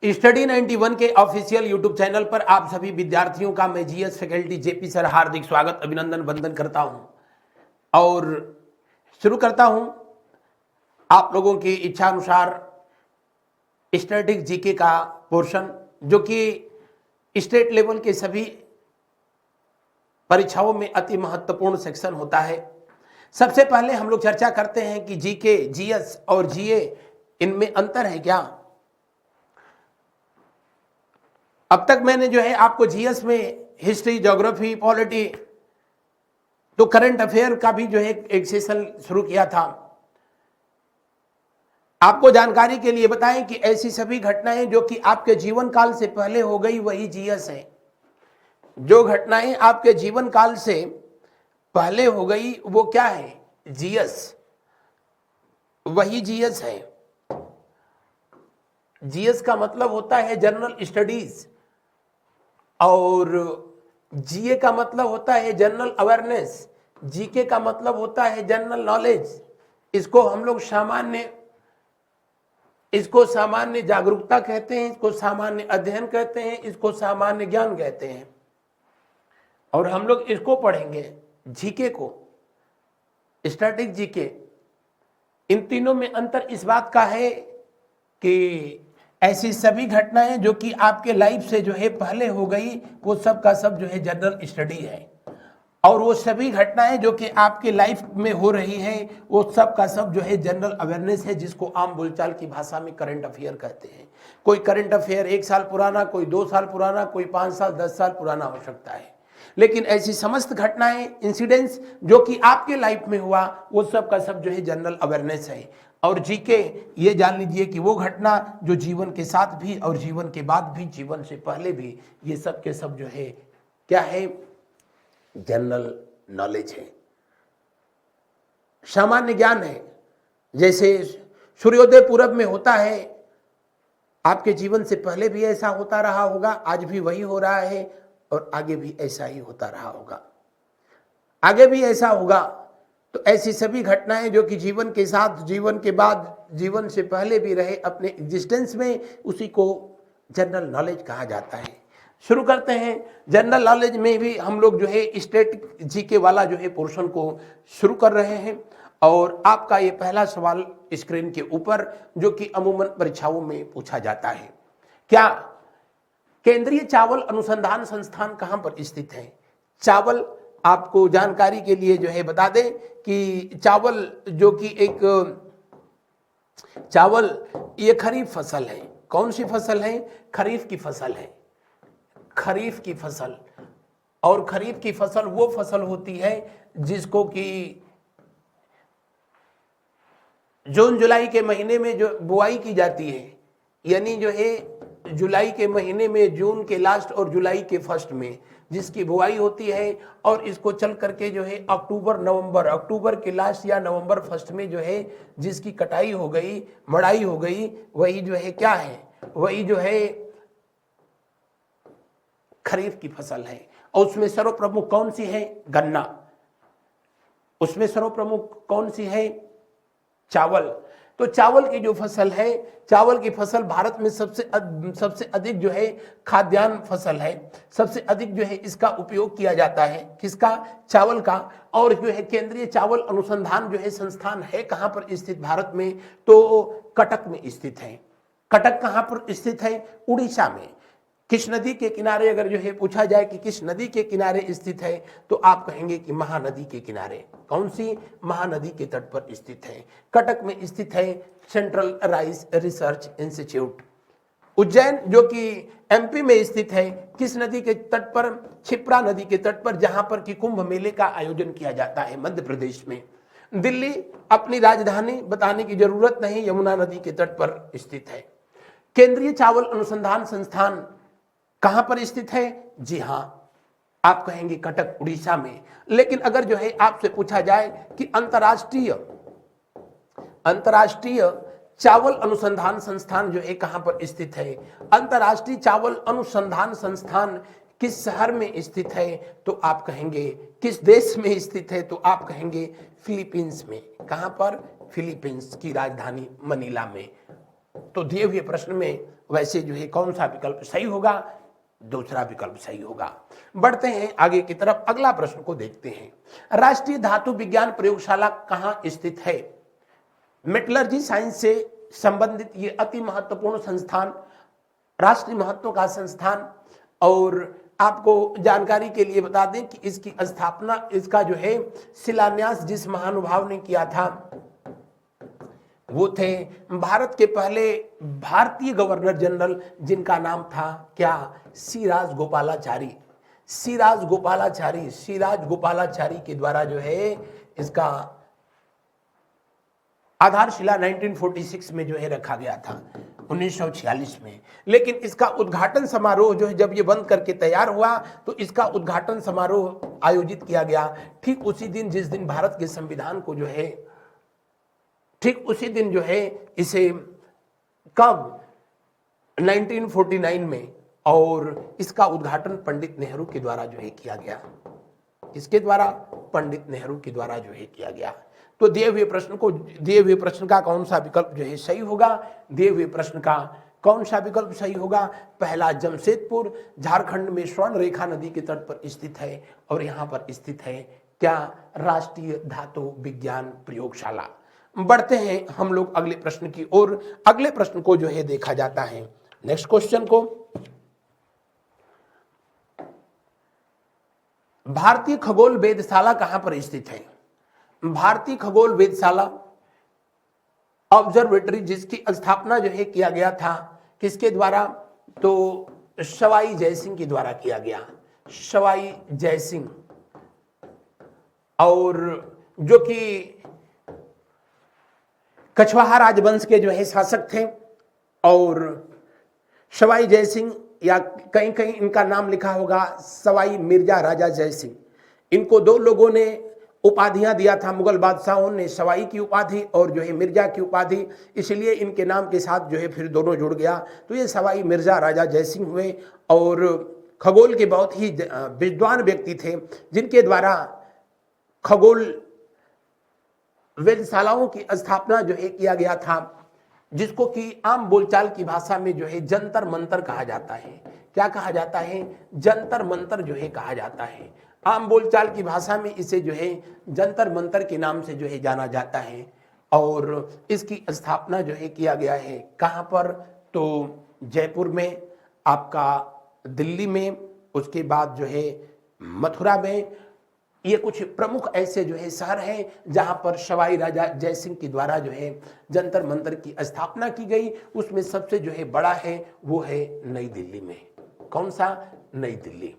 Study 91 के official YouTube channel पर आप सभी विद्यार्थियों का मैं जीएस फैकल्टी जेपी सर हार्दिक स्वागत अभिनंदन वंदन करता हूं और शुरू करता हूं आप लोगों की इच्छा अनुसार स्टैटिक जीके का पोर्शन, जो कि स्टेट लेवल के सभी परीक्षाओं में अति महत्वपूर्ण सेक्शन होता है। सबसे पहले हम लोग चर्चा करते हैं कि जीके, जीएस और जीए इनमें अंतर है क्या। अब तक मैंने जो है आपको जीएस में हिस्ट्री, ज्योग्राफी, पॉलिटी तो करंट अफेयर का भी जो है एक सेशन शुरू किया था। आपको जानकारी के लिए बताएं कि ऐसी सभी घटनाएं जो कि आपके जीवन काल से पहले हो गई वही जीएस है। जो घटनाएं आपके जीवन काल से पहले हो गई वो क्या है? जीएस, वही जीएस है। जीएस का मतलब होता है जनरल स्टडीज और जीए का मतलब होता है जनरल अवेयरनेस, जीके का मतलब होता है जनरल नॉलेज। इसको हम लोग सामान्य जागरूकता कहते हैं, इसको सामान्य अध्ययन कहते हैं, इसको सामान्य ज्ञान कहते हैं। और हम लोग इसको पढ़ेंगे जीके को, स्टैटिक जीके। इन तीनों में अंतर इस बात का है कि ऐसी सभी घटनाएं जो कि आपके लाइफ से जो है पहले हो गई वो सब का सब जो है जनरल स्टडी है, और वो सभी घटनाएं जो कि आपके लाइफ में हो रही है वो सब का सब जो है जनरल अवेयरनेस है, जिसको आम बोलचाल की भाषा में करंट अफेयर कहते हैं। कोई करंट अफेयर 1 साल पुराना, कोई 2 साल पुराना, कोई 5 साल 10 साल पुराना हो सकता है, लेकिन ऐसी समस्त घटनाएं, इंसिडेंट्स जो कि आपके लाइफ में हुआ वो सब का सब जो है जनरल अवेयरनेस है। और जीके, ये जान लीजिए कि वो घटना जो जीवन के साथ भी और जीवन के बाद भी, जीवन से पहले भी, ये सब के सब जो है क्या है? जनरल नॉलेज है, सामान्य ज्ञान है। जैसे सूर्योदय पूरब में होता है, आपके जीवन से पहले भी ऐसा होता रहा होगा, आज भी वही हो रहा है और आगे भी ऐसा ही होता रहा होगा, आगे भी ऐसा होगा। तो ऐसी सभी घटनाएं जो कि जीवन के साथ, जीवन के बाद, जीवन से पहले भी रहे अपने एग्जिस्टेंस में, उसी को जनरल नॉलेज कहा जाता है। शुरू करते हैं। जनरल नॉलेज में भी हम लोग जो है स्टेट जीके वाला जो है पोर्शन को शुरू कर रहे हैं। और आपका ये पहला सवाल स्क्रीन के ऊपर, जो कि अमूमन परीक्षाओं में पूछा जाता है, क्या केंद्रीय चावल अनुसंधान संस्थान कहां पर स्थित है? चावल, आपको जानकारी के लिए जो है बता दें कि चावल जो कि चावल ये खरीफ फसल है। कौन सी फसल है? खरीफ की फसल है, खरीफ की फसल। और खरीफ की फसल वो फसल होती है जिसको कि जून जुलाई के महीने में जो बुआई की जाती है, यानी जो है जुलाई के महीने में, जून के लास्ट और जुलाई के फर्स्ट में जिसकी बुआई होती है, और इसको चल करके जो है अक्टूबर के लास्ट या नवंबर फर्स्ट में जो है जिसकी कटाई हो गई, मड़ाई हो गई, वही जो है क्या है? वही जो है खरीफ की फसल है। और उसमें सर्वप्रमुख कौन सी है? गन्ना। उसमें सर्वप्रमुख कौन सी है? चावल। तो चावल की जो फसल है, चावल की फसल भारत में सबसे अधिक जो है खाद्यान्न फसल है। सबसे अधिक जो है इसका उपयोग किया जाता है, किसका? चावल का। और जो है केंद्रीय चावल अनुसंधान जो है संस्थान है कहां पर स्थित भारत में? तो कटक में स्थित है। कटक कहां पर स्थित है? उड़ीसा में। किस नदी के किनारे अगर जो है पूछा जाए कि किस नदी के किनारे स्थित है, तो आप कहेंगे कि महानदी के किनारे। कौन सी? महानदी के तट पर स्थित है। कटक में स्थित है central rice research institute. Ujjain जो कि एमपी में स्थित है, किस नदी के तट पर? क्षिप्रा नदी के तट पर, जहां पर कि कुंभ मेले का आयोजन किया जाता है, मध्य प्रदेश में। दिल्ली अपनी राजधानी बताने की जरूरत नहीं, यमुना नदी के तट पर स्थित है। केंद्रीय चावल अनुसंधान संस्थान कहां पर स्थित है? जी हां, आप कहेंगे कटक, उड़ीसा में। लेकिन अगर जो है आपसे पूछा जाए कि अंतर्राष्ट्रीय चावल अनुसंधान संस्थान जो है कहां पर स्थित है, अंतर्राष्ट्रीय चावल अनुसंधान संस्थान किस शहर में स्थित है, तो आप कहेंगे, किस देश में स्थित है, तो आप कहेंगे फिलीपींस में। कहां पर? फिलीपींस की राजधानी मनीला में। तो दिए हुए प्रश्न में वैसे जो है कौन सा विकल्प सही होगा? दूसरा विकल्प सही होगा। बढ़ते हैं आगे की तरफ, अगला प्रश्न को देखते हैं। राष्ट्रीय धातु विज्ञान प्रयोगशाला कहां स्थित है? मेटलर्जी साइंस से संबंधित ये अति महत्वपूर्ण संस्थान, राष्ट्रीय महत्व का संस्थान। और आपको जानकारी के लिए बता दें कि इसकी स्थापना, इसका जो है शिलान्यास जिस महानुभाव ने किया था वो थे भारत के पहले भारतीय गवर्नर जनरल, जिनका नाम था क्या? सिराज गोपालाचारी। सिराज गोपालाचारी के द्वारा जो है इसका आधारशिला 1946 में जो है रखा गया था, 1946 में। लेकिन इसका उद्घाटन समारोह जो है जब ये बंद करके तैयार हुआ तो इसका उद्घाटन समारोह आयोजित किया गया ठीक उसी दिन जिस दिन भारत के संविधान को जो है, ठीक उसी दिन जो है इसे कब? 1949 में। और इसका उद्घाटन पंडित नेहरू के द्वारा जो है किया गया। इसके द्वारा? पंडित नेहरू के द्वारा जो है किया गया। तो दिए हुए प्रश्न का कौन सा विकल्प जो है सही होगा? दिए हुए प्रश्न का कौन सा विकल्प सही होगा? पहला, जमशेदपुर झारखंड में स्वर्ण रेखा नदी के तट पर स्थित है और यहाँ पर स्थित है क्या? राष्ट्रीय धातु विज्ञान प्रयोगशाला। बढ़ते हैं हम लोग अगले प्रश्न की ओर। अगले प्रश्न को जो है देखा जाता है, नेक्स्ट क्वेश्चन को। भारतीय खगोल वेधशाला कहां पर स्थित है? भारतीय खगोल वेधशाला ऑब्जर्वेटरी, जिसकी स्थापना जो है किया गया था किसके द्वारा? तो सवाई जयसिंह के द्वारा किया गया, सवाई जयसिंह। और जो कि कछवाहा राजवंश के जो है शासक थे। और सवाई जयसिंह, या कहीं कहीं इनका नाम लिखा होगा सवाई मिर्जा राजा जयसिंह। इनको दो लोगों ने उपाधियां दिया था, मुगल बादशाहों ने सवाई की उपाधि और जो है मिर्जा की उपाधि, इसलिए इनके नाम के साथ जो है फिर दोनों जुड़ गया। तो ये सवाई मिर्जा राजा जयसिंह हुए और खगोल के बहुत ही विद्वान व्यक्ति थे, जिनके द्वारा खगोल वेधशालाओं की स्थापना जो है किया गया था, जिसको कि आम बोलचाल की भाषा में जो है जंतर मंतर कहा जाता है। क्या कहा जाता है? जंतर मंतर जो है कहा जाता है। आम बोलचाल की भाषा में इसे जो है जंतर मंतर के नाम से जो है जाना जाता है। और इसकी स्थापना जो है किया गया है कहाँ पर? तो जयपुर में, आपका दिल्ली में, उसके बाद जो है मथुरा में। ये कुछ प्रमुख ऐसे जो है शहर हैं जहां पर सवाई राजा जयसिंह के द्वारा जो है जंतर मंतर की स्थापना की गई। उसमें सबसे जो है बड़ा है वो है नई दिल्ली में। कौन सा? नई दिल्ली।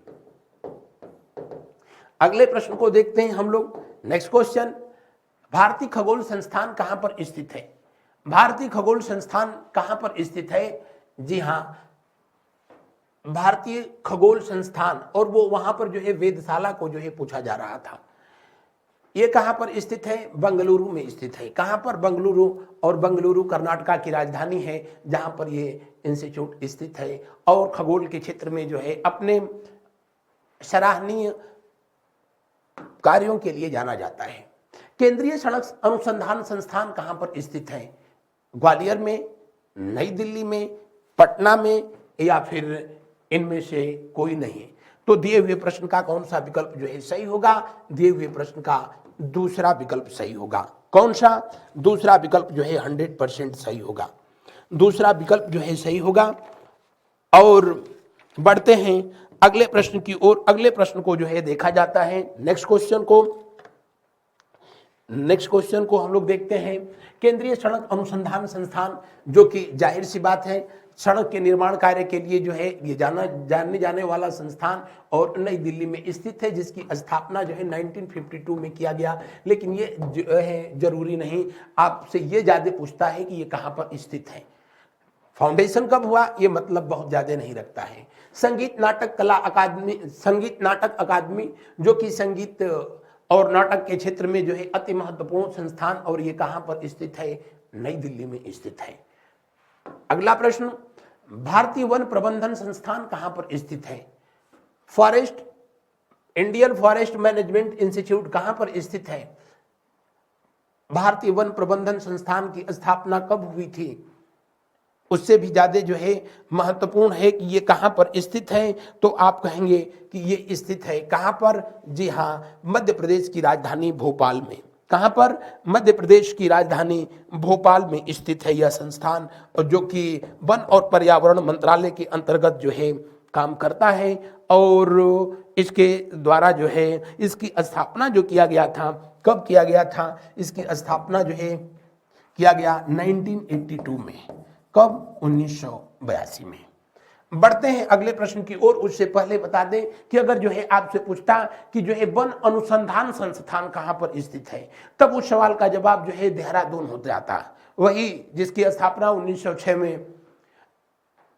अगले प्रश्न को देखते हैं हम लोग, नेक्स्ट क्वेश्चन। भारतीय खगोल संस्थान कहां पर स्थित है? भारतीय खगोल संस्थान कहां पर स्थित है? जी हां, भारतीय खगोल संस्थान। और वो वहां पर जो है वेधशाला को जो है पूछा जा रहा था। ये कहां पर स्थित है? बेंगलुरु में स्थित है। कहां पर? बेंगलुरु। और बेंगलुरु कर्नाटका की राजधानी है, जहां पर ये इंस्टीट्यूट स्थित है। और खगोल के क्षेत्र में जो है अपने सराहनीय कार्यों के लिए जाना जाता है। केंद्रीय सड़क अनुसंधान संस्थान कहां पर स्थित है? ग्वालियर में, नई दिल्ली में, पटना में, या फिर इनमें से कोई नहीं। तो दिए हुए प्रश्न का कौन सा विकल्प जो है सही होगा? दिए हुए प्रश्न का दूसरा विकल्प सही होगा। कौन सा? दूसरा विकल्प जो है 100% सही होगा। दूसरा विकल्प जो है सही होगा। और बढ़ते हैं अगले प्रश्न की ओर। अगले प्रश्न को जो है देखा जाता है, नेक्स्ट क्वेश्चन को हम लोग देखते हैं। केंद्रीय सड़क अनुसंधान संस्थान, जो कि जाहिर सी बात है सड़क के निर्माण कार्य के लिए जो है ये जाने जाने वाला संस्थान और नई दिल्ली में स्थित है, जिसकी स्थापना जो है 1952 में किया गया। लेकिन ये जो है जरूरी नहीं, आपसे ये ज्यादा पूछता है कि ये कहां पर स्थित है। फाउंडेशन कब हुआ ये मतलब बहुत ज्यादा नहीं रखता है। संगीत नाटक अकादमी, जो कि संगीत और नाटक के क्षेत्र में जो है अति महत्वपूर्ण संस्थान, और ये कहां पर स्थित है? नई दिल्ली में स्थित है। अगला प्रश्न, भारतीय वन प्रबंधन संस्थान कहां पर स्थित है? इंडियन फॉरेस्ट मैनेजमेंट इंस्टीट्यूट कहां पर स्थित है? भारतीय वन प्रबंधन संस्थान की स्थापना कब हुई थी? उससे भी ज़्यादा जो है महत्वपूर्ण है कि ये कहाँ पर स्थित है, तो आप कहेंगे कि ये स्थित है कहाँ पर? जी हाँ, मध्य प्रदेश की राजधानी भोपाल में। कहाँ पर? मध्य प्रदेश की राजधानी भोपाल में स्थित है यह संस्थान, और जो कि वन और पर्यावरण मंत्रालय के अंतर्गत जो है काम करता है। और इसके द्वारा जो है इसकी स्थापना जो किया गया था, कब किया गया था? इसकी स्थापना जो है किया गया 1982 में। कब? 1982 में। बढ़ते हैं अगले प्रश्न की ओर। उससे पहले बता दें कि अगर जो है आपसे पूछता कि जो है वन अनुसंधान संस्थान कहां पर स्थित है, तब उस सवाल का जवाब जो है देहरादून हो जाता, वही जिसकी स्थापना 1906 में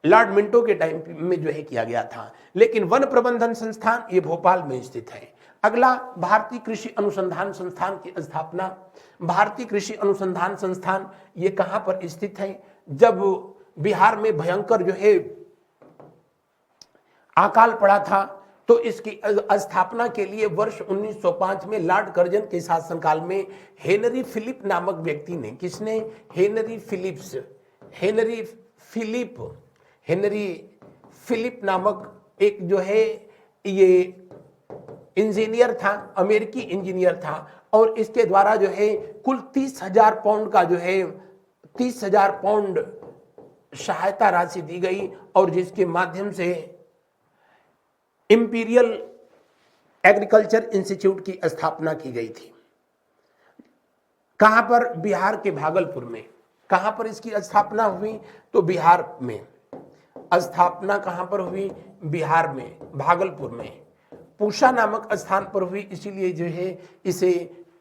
लॉर्ड मिंटो के टाइम में जो है किया गया था। लेकिन वन प्रबंधन संस्थान ये भोपाल में स्थित है। अगला, भारतीय कृषि अनुसंधान संस्थान की स्थापना। भारतीय कृषि अनुसंधान संस्थान ये कहां पर स्थित है? जब बिहार में भयंकर जो है अकाल पड़ा था, तो इसकी स्थापना के लिए वर्ष 1905 में लॉर्ड कर्जन के शासनकाल में हेनरी फिलिप नामक व्यक्ति ने, किसने? हेनरी फिलिप नामक एक जो है ये इंजीनियर था, अमेरिकी इंजीनियर था, और इसके द्वारा जो है कुल 30,000 पाउंड का जो है 30,000 पाउंड सहायता राशि दी गई, और जिसके माध्यम से इंपीरियल एग्रीकल्चर इंस्टीट्यूट की स्थापना की गई थी। कहां पर? बिहार के भागलपुर में। कहां पर इसकी स्थापना हुई? तो बिहार में। स्थापना कहां पर हुई? बिहार में, भागलपुर में, पूसा नामक स्थान पर हुई, इसीलिए जो है इसे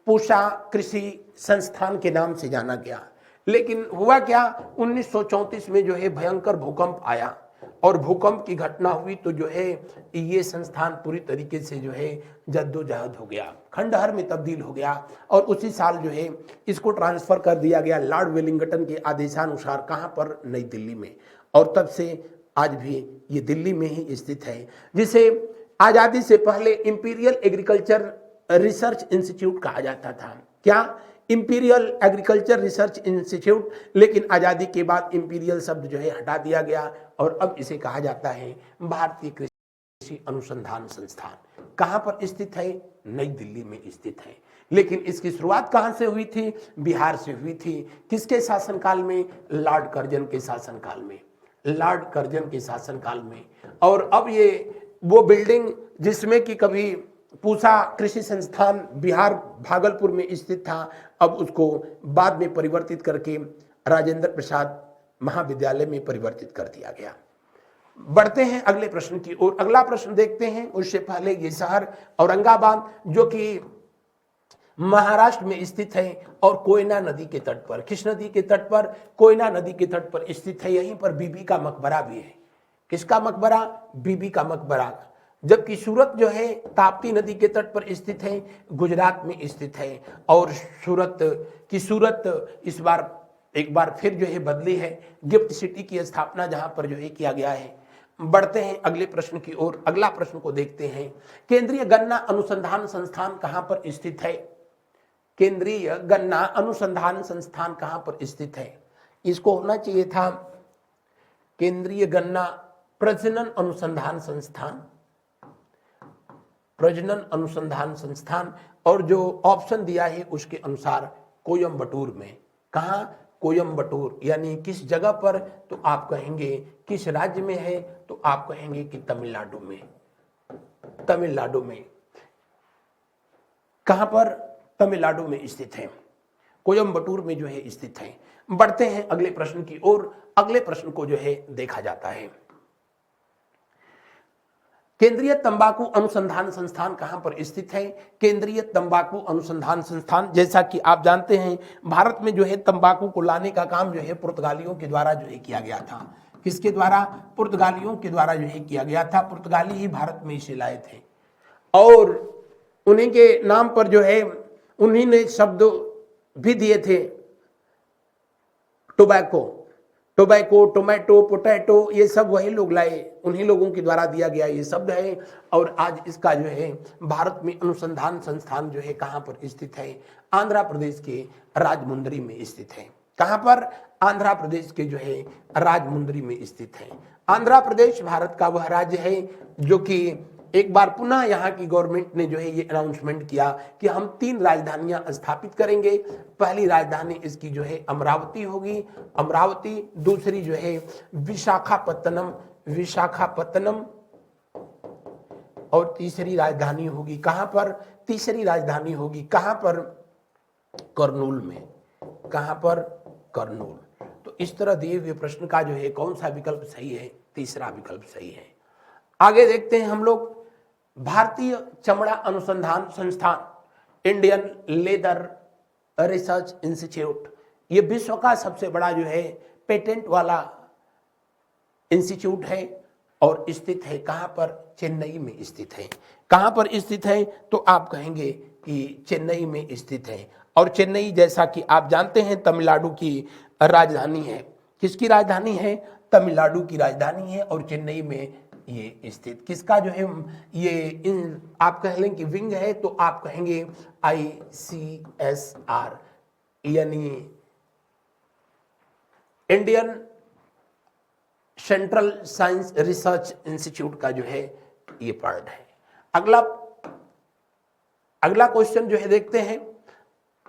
पूसा कृषि संस्थान के नाम से जाना गया। लेकिन हुआ क्या? 1934 में जो है भयंकर भूकंप आया, और भूकंप की घटना हुई, तो जो है ये संस्थान पूरी तरीके से जो है जद्दोजहद हो गया, खंडहर में तब्दील हो गया, और उसी साल जो है इसको ट्रांसफर कर दिया गया लॉर्ड वेलिंगटन के आदेशानुसार। कहां पर? नई दिल्ली में। और तब से आज भी ये दिल्ली में ही स्थित है, जिसे आजादी से पहले इंपीरियल एग्रीकल्चर रिसर्च इंस्टीट्यूट कहा जाता था। क्या? Imperial agriculture research institute. लेकिन आजादी के बाद इंपीरियल शब्द जो है हटा दिया गया, और अब इसे कहा जाता है भारतीय कृषि अनुसंधान संस्थान। कहां पर स्थित है? नई दिल्ली में स्थित है। लेकिन इसकी शुरुआत कहां से हुई थी? बिहार से हुई थी। किसके शासनकाल में? लॉर्ड कर्जन के शासनकाल में। लॉर्ड कर्जन के शासनकाल में। और अब ये वो बिल्डिंग जिसमें कि कभी पूसा कृषि संस्थान बिहार भागलपुर में स्थित था, अब उसको बाद में परिवर्तित करके राजेंद्र प्रसाद महाविद्यालय में परिवर्तित कर दिया गया। बढ़ते हैं अगले प्रश्न की ओर। अगला प्रश्न देखते हैं। उससे पहले ये शहर औरंगाबाद, जो कि महाराष्ट्र में स्थित है, और कोयना नदी के तट पर। किस नदी के तट पर? कोयना नदी के तट पर स्थित है। यहीं पर बीबी का मकबरा भी है। किसका मकबरा? बीबी का मकबरा। जबकि सूरत जो है ताप्ती नदी के तट पर स्थित है, गुजरात में स्थित है। और सूरत इस बार एक बार फिर जो है बदली है, गिफ्ट सिटी की स्थापना जहां पर जो है किया गया है। बढ़ते हैं अगले प्रश्न की ओर। अगला प्रश्न को देखते हैं। केंद्रीय गन्ना अनुसंधान संस्थान कहां पर स्थित है? केंद्रीय गन्ना अनुसंधान संस्थान कहां पर स्थित है? इसको होना चाहिए था केंद्रीय गन्ना प्रजनन अनुसंधान संस्थान, प्रजनन अनुसंधान संस्थान। और जो ऑप्शन दिया है उसके अनुसार कोयम्बटूर में। कहां? कोयम्बटूर, यानी किस जगह पर? तो आप कहेंगे किस राज्य में है? तो आप कहेंगे कि तमिलनाडु में। तमिलनाडु में। कहां पर? तमिलनाडु में स्थित है, कोयम्बटूर में जो है स्थित है। बढ़ते हैं अगले प्रश्न की ओर। अगले प्रश्न को जो है देखा जाता है। केंद्रीय तंबाकू अनुसंधान संस्थान कहां पर स्थित है? केंद्रीय तंबाकू अनुसंधान संस्थान, जैसा कि आप जानते हैं, भारत में जो है तंबाकू को लाने का काम जो है पुर्तगालियों के द्वारा जो है किया गया था। किसके द्वारा? पुर्तगालियों के द्वारा जो है किया गया था। पुर्तगाली ही भारत में इसे लाए थे, और उन्हीं के नाम पर जो है उन्हीं ने शब्द भी दिए थे। टोबैको, टोमेटो, पोटैटो, ये सब वही लोग लाए, उन्हीं लोगों के द्वारा दिया गया ये शब्द है। और आज इसका जो है भारत में अनुसंधान संस्थान जो है कहां पर स्थित है? आंध्र प्रदेश के राजमुंद्री में स्थित है। कहां पर? आंध्र प्रदेश के जो है राजमुंद्री में स्थित है। आंध्र प्रदेश भारत का वह राज्य है जो कि एक बार पुनः यहाँ की गवर्नमेंट ने जो है ये अनाउंसमेंट किया कि हम 3 राजधानियां स्थापित करेंगे। पहली राजधानी इसकी जो है अमरावती होगी, अमरावती। दूसरी जो है विशाखापत्तनम, विशाखापत्तनम। और तीसरी राजधानी होगी कहां पर? तीसरी राजधानी होगी कहां पर? करनूल में। कहां पर? करनूल। तो इस तरह दिए हुए प्रश्न का जो है कौन सा विकल्प सही है? तीसरा विकल्प सही है। आगे देखते हैं हम लोग। भारतीय चमड़ा अनुसंधान संस्थान, इंडियन लेदर रिसर्च इंस्टीट्यूट, ये विश्व का सबसे बड़ा जो है पेटेंट वाला इंस्टीट्यूट है और स्थित है कहां पर? चेन्नई में स्थित है। कहां पर स्थित है? तो आप कहेंगे कि चेन्नई में स्थित है। और चेन्नई जैसा कि आप जानते हैं तमिलनाडु की राजधानी है। किसकी राजधानी है? तमिलनाडु की राजधानी है। और चेन्नई में ये स्थित किसका जो है ये आप कह लें कि विंग है, तो आप कहेंगे ICSR यानी Indian central science research institute का जो है ये पार्ट है। अगला क्वेश्चन जो है देखते हैं।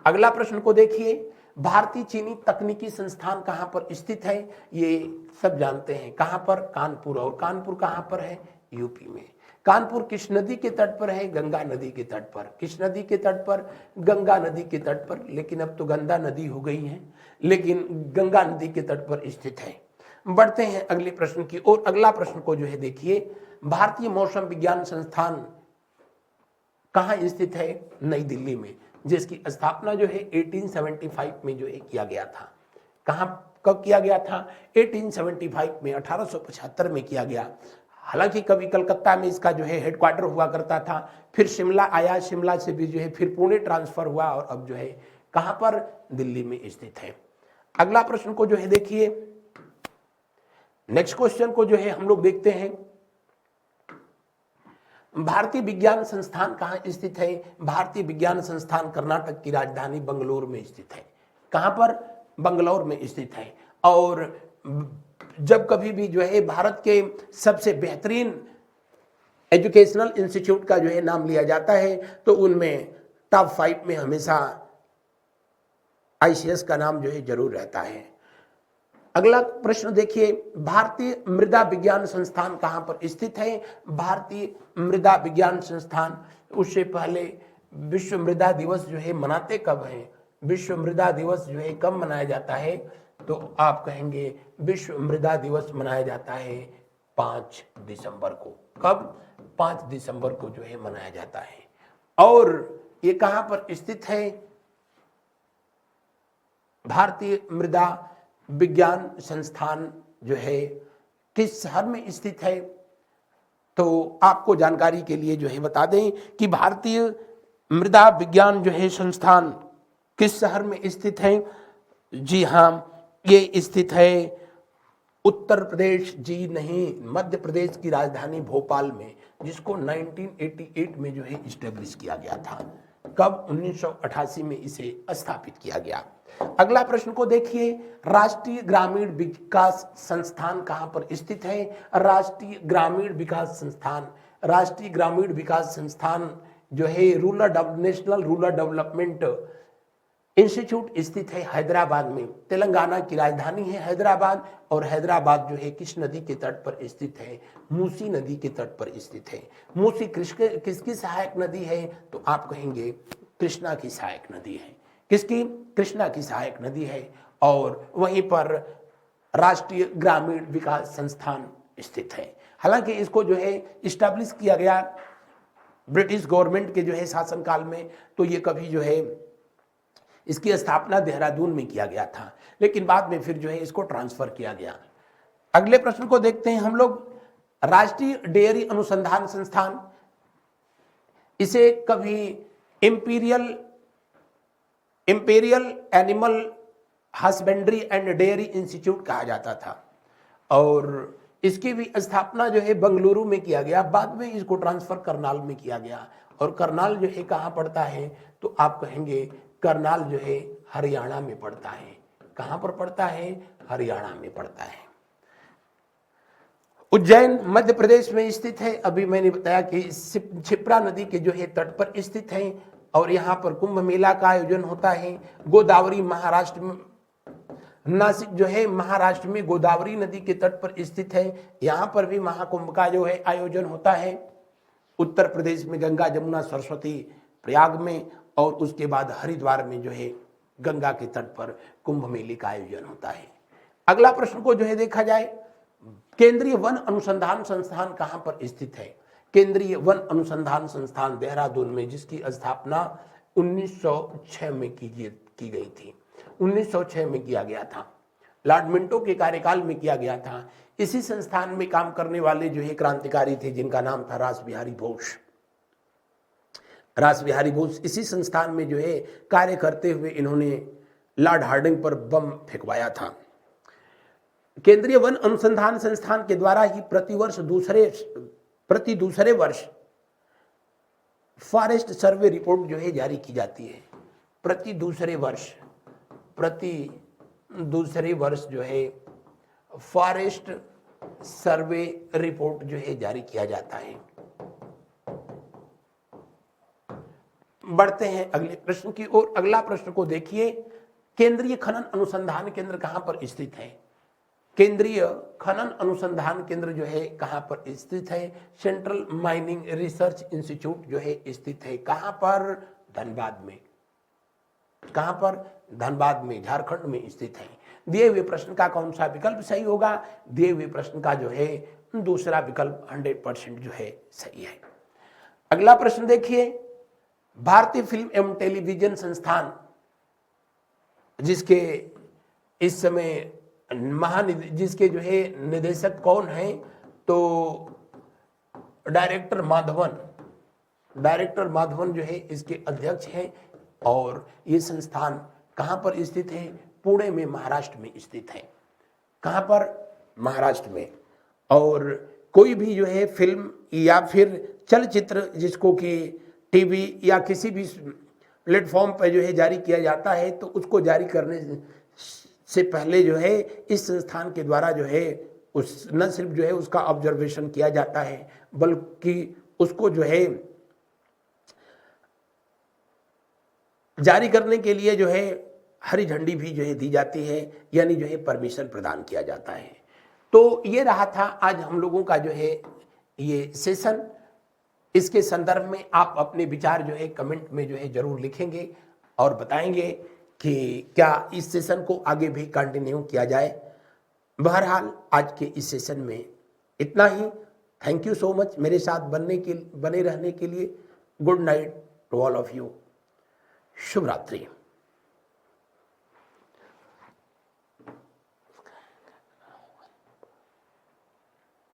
अगला प्रश्न को देखिए। भारतीय चीनी तकनीकी संस्थान कहां पर स्थित है? ये सब जानते हैं। कहां पर? कानपुर। और कानपुर कहां पर है? यूपी में। कानपुर किस नदी के तट पर है? गंगा नदी के तट पर। किस नदी के तट पर? गंगा नदी के तट पर। लेकिन अब तो गंगा नदी हो गई है, लेकिन गंगा नदी के तट पर स्थित है। बढ़ते हैं अगले प्रश्न की ओर। अगला प्रश्न को जो है देखिए। भारतीय मौसम विज्ञान संस्थान कहां स्थित है? नई दिल्ली में, जिसकी स्थापना जो है 1875 में जो है किया गया था। कहां, कब किया गया था? 1875 में, 1875 में किया गया। हालांकि कभी कलकत्ता में इसका जो है हेडक्वार्टर हुआ करता था, फिर शिमला आया, शिमला से भी जो है फिर पुणे ट्रांसफर हुआ और अब जो है कहां पर? दिल्ली में स्थित है। अगला प्रश्न को जो है देखिए। नेक्स्ट क्वेश्चन को जो है हम लोग देखते हैं। भारतीय विज्ञान संस्थान कहां स्थित है? भारतीय विज्ञान संस्थान कर्नाटक की राजधानी बंगलौर में स्थित है। कहां पर? बंगलौर में स्थित है। और जब कभी भी जो है भारत के सबसे बेहतरीन एजुकेशनल इंस्टीट्यूट का जो है नाम लिया जाता है तो उनमें टॉप 5 में हमेशा ICS का नाम जो है जरूर रहता है। अगला प्रश्न देखिए। भारतीय मृदा विज्ञान संस्थान कहां पर स्थित है? भारतीय मृदा विज्ञान संस्थान। उससे पहले विश्व मृदा दिवस जो है मनाते कब है? विश्व मृदा दिवस जो है कब मनाया जाता है? तो आप कहेंगे विश्व मृदा दिवस मनाया जाता है 5 दिसंबर को। कब? 5 दिसंबर को जो है मनाया जाता है। और ये कहां पर स्थित है? भारतीय मृदा विज्ञान संस्थान जो है किस शहर में स्थित है? तो आपको जानकारी के लिए जो है बता दें कि भारतीय मृदा विज्ञान जो है संस्थान किस शहर में स्थित है? जी हाँ, ये स्थित है उत्तर प्रदेश, जी नहीं, मध्य प्रदेश की राजधानी भोपाल में, जिसको 1988 में जो है इस्टेब्लिश किया गया था। कब? 1988 में इसे स्थापित किया गया। अगला प्रश्न को देखिए। राष्ट्रीय ग्रामीण विकास संस्थान कहां पर स्थित है? राष्ट्रीय ग्रामीण विकास संस्थान, राष्ट्रीय ग्रामीण विकास संस्थान जो है नेशनल रूरल डेवलपमेंट इंस्टीट्यूट स्थित है हैदराबाद में। तेलंगाना की राजधानी है हैदराबाद। और हैदराबाद जो है किस नदी के तट पर स्थित है? मूसी नदी के तट पर स्थित है। मूसी किसकी सहायक नदी है? तो आप कहेंगे कृष्णा की सहायक नदी है। किसकी? कृष्णा की सहायक नदी है। और वहीं पर राष्ट्रीय ग्रामीण विकास संस्थान स्थित है। हालांकि इसको जो है इस्टेब्लिश किया गया ब्रिटिश गवर्नमेंट के जो है शासनकाल में, तो ये कभी जो है इसकी स्थापना देहरादून में किया गया था, लेकिन बाद में फिर जो है इसको ट्रांसफर किया गया। अगले प्रश्न को देखते हैं हम लोग। राष्ट्रीय डेयरी अनुसंधान संस्थान, इसे कभी imperial animal husbandry and dairy institute कहा जाता था। और इसकी भी स्थापना जो है बंगलुरु में किया गया, बाद में इसको ट्रांसफर करनाल में किया गया। और करनाल जो है कहाँ पड़ता है? तो आप कहेंगे करनाल जो है हरियाणा में पड़ता है। कहां पर पड़ता है? हरियाणा में पड़ता है। उज्जैन मध्य प्रदेश में स्थित है। अभी मैंने बताया कि क्षिप्रा नदी के जो है तट पर स्थित है और यहाँ पर कुंभ मेला का आयोजन होता है। गोदावरी महाराष्ट्र में, नासिक जो है महाराष्ट्र में गोदावरी नदी के तट पर स्थित है, यहाँ पर भी महाकुंभ का जो है आयोजन होता है। उत्तर प्रदेश में गंगा जमुना सरस्वती प्रयाग में और उसके बाद हरिद्वार में जो है गंगा के तट पर कुंभ मेले का आयोजन होता है। अगला प्रश्न को जो है देखा जाए, केंद्रीय वन अनुसंधान संस्थान कहां पर स्थित है? केंद्रीय वन अनुसंधान संस्थान देहरादून में, जिसकी स्थापना 1906 में की गई थी। 1906 में किया गया था, लॉर्ड मिंटो के कार्यकाल में किया गया था। इसी संस्थान में काम करने वाले जो है क्रांतिकारी थे जिनका नाम था रासबिहारी बोस। रासबिहारी बोस इसी संस्थान में जो है कार्य करते हुए इन्होंने लॉर्ड हार्डिंग पर बम फेंकवाया था। केंद्रीय वन अनुसंधान संस्थान के द्वारा ही प्रति दूसरे वर्ष फॉरेस्ट सर्वे रिपोर्ट जो है जारी की जाती है। प्रति दूसरे वर्ष जो है फॉरेस्ट सर्वे रिपोर्ट जो है जारी किया जाता है। बढ़ते हैं अगले प्रश्न की ओर। अगला प्रश्न को देखिए, केंद्रीय खनन अनुसंधान केंद्र कहां पर स्थित है? केंद्रीय खनन अनुसंधान केंद्र जो है कहां पर स्थित है? सेंट्रल माइनिंग रिसर्च इंस्टीट्यूट जो है स्थित है कहां पर? धनबाद में। कहां पर? धनबाद में, झारखंड में स्थित है। दिए हुए प्रश्न का कौन सा विकल्प सही होगा? दिए हुए प्रश्न का जो है दूसरा विकल्प 100% जो है सही है। अगला प्रश्न देखिए, भारतीय फिल्म एवं टेलीविजन संस्थान जिसके इस समय जिसके जो है निदेशक कौन है? तो डायरेक्टर माधवन जो है इसके अध्यक्ष हैं। और ये संस्थान कहां पर स्थित है? पुणे में, महाराष्ट्र में स्थित है। कहां पर? महाराष्ट्र में। और कोई भी जो है फिल्म या फिर चलचित्र जिसको कि टीवी या किसी भी प्लेटफॉर्म पर जो है जारी किया जाता है तो उसको जारी करने से पहले जो है इस संस्थान के द्वारा जो है उस न सिर्फ जो है उसका ऑब्जर्वेशन किया जाता है बल्कि उसको जो है जारी करने के लिए जो है हरी झंडी भी जो है दी जाती है, यानी जो है परमिशन प्रदान किया जाता है। तो ये रहा था आज हम लोगों का जो है ये सेशन। इसके संदर्भ में आप अपने विचार जो है कमेंट में जो है जरूर लिखेंगे और बताएंगे कि क्या इस सेशन को आगे भी कंटिन्यू किया जाए। बहरहाल आज के इस सेशन में इतना ही। थैंक यू सो मच मेरे साथ बने रहने के लिए। Good night to all of you. शुभ रात्रि।